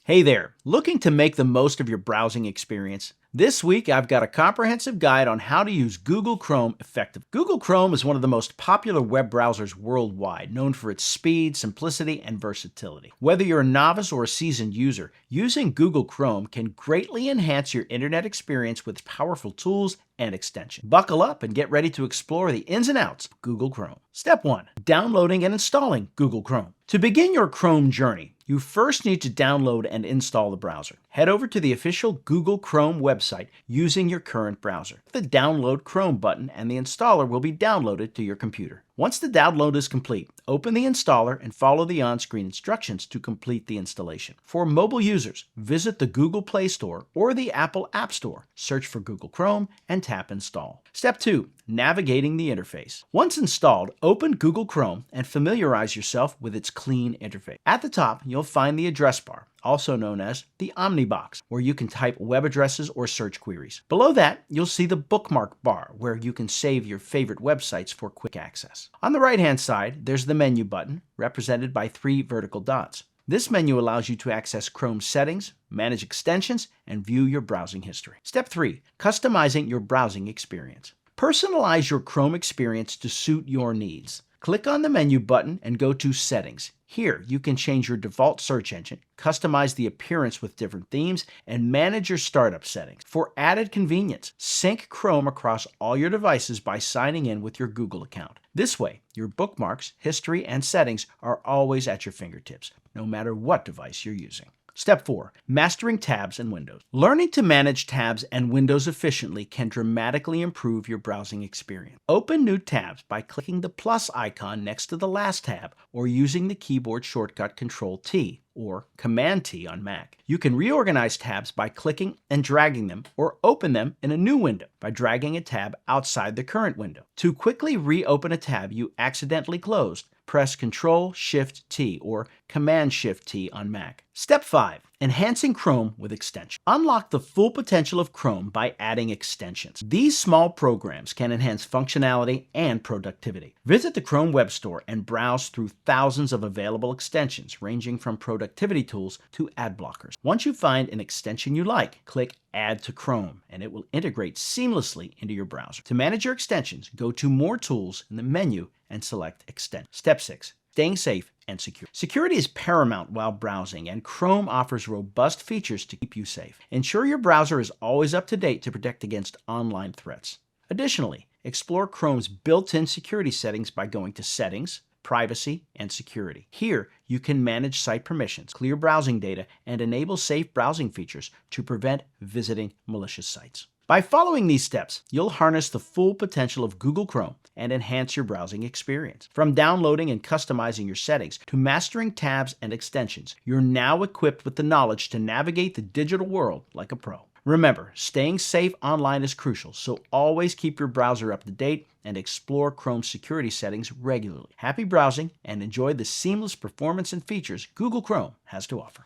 Hey there, looking to make the most of your browsing experience? This week I've got a comprehensive guide on how to use Google Chrome effectively. Google Chrome is one of the most popular web browsers worldwide, known for its speed, simplicity, and versatility. Whether you're a novice or a seasoned user, using Google Chrome can greatly enhance your internet experience with powerful tools and extensions. Buckle up and get ready to explore the ins and outs of Google Chrome. Step 1. Downloading and installing Google Chrome. To begin your Chrome journey, you first need to download and install the browser. Head over to the official Google Chrome website using your current browser. The Download Chrome button and the installer will be downloaded to your computer. Once the download is complete, open the installer and follow the on-screen instructions to complete the installation. For mobile users, visit the Google Play Store or the Apple App Store, search for Google Chrome, and tap Install. Step 2. Navigating the interface. Once installed, open Google Chrome and familiarize yourself with its clean interface. At the top, you'll find the address bar, also known as the Omnibox, where you can type web addresses or search queries. Below that, you'll see the bookmark bar, where you can save your favorite websites for quick access. On the right-hand side, there's the menu button, represented by 3 vertical dots. This menu allows you to access Chrome settings, manage extensions, and view your browsing history. Step 3. Customizing your browsing experience. Personalize your Chrome experience to suit your needs. Click on the menu button and go to Settings. Here, you can change your default search engine, customize the appearance with different themes, and manage your startup settings. For added convenience, sync Chrome across all your devices by signing in with your Google account. This way, your bookmarks, history, and settings are always at your fingertips, no matter what device you're using. Step 4. Mastering tabs and windows. Learning to manage tabs and windows efficiently can dramatically improve your browsing experience. Open new tabs by clicking the plus icon next to the last tab or using the keyboard shortcut Control-T or Command-T on Mac. You can reorganize tabs by clicking and dragging them or open them in a new window by dragging a tab outside the current window. To quickly reopen a tab you accidentally closed, press Control-Shift-T or Command-Shift-T on Mac. Step 5. Enhancing Chrome with extensions. Unlock the full potential of Chrome by adding extensions. These small programs can enhance functionality and productivity. Visit the Chrome Web Store and browse through thousands of available extensions ranging from productivity tools to ad blockers. Once you find an extension you like, click Add to Chrome and it will integrate seamlessly into your browser. To manage your extensions, go to More Tools in the menu and select Extend. Step 6. Staying safe and secure. Security is paramount while browsing, and Chrome offers robust features to keep you safe. Ensure your browser is always up to date to protect against online threats. Additionally, explore Chrome's built-in security settings by going to Settings, Privacy, and Security. Here, you can manage site permissions, clear browsing data, and enable safe browsing features to prevent visiting malicious sites. By following these steps, you'll harness the full potential of Google Chrome and enhance your browsing experience. From downloading and customizing your settings to mastering tabs and extensions, you're now equipped with the knowledge to navigate the digital world like a pro. Remember, staying safe online is crucial, so always keep your browser up to date and explore Chrome's security settings regularly. Happy browsing and enjoy the seamless performance and features Google Chrome has to offer.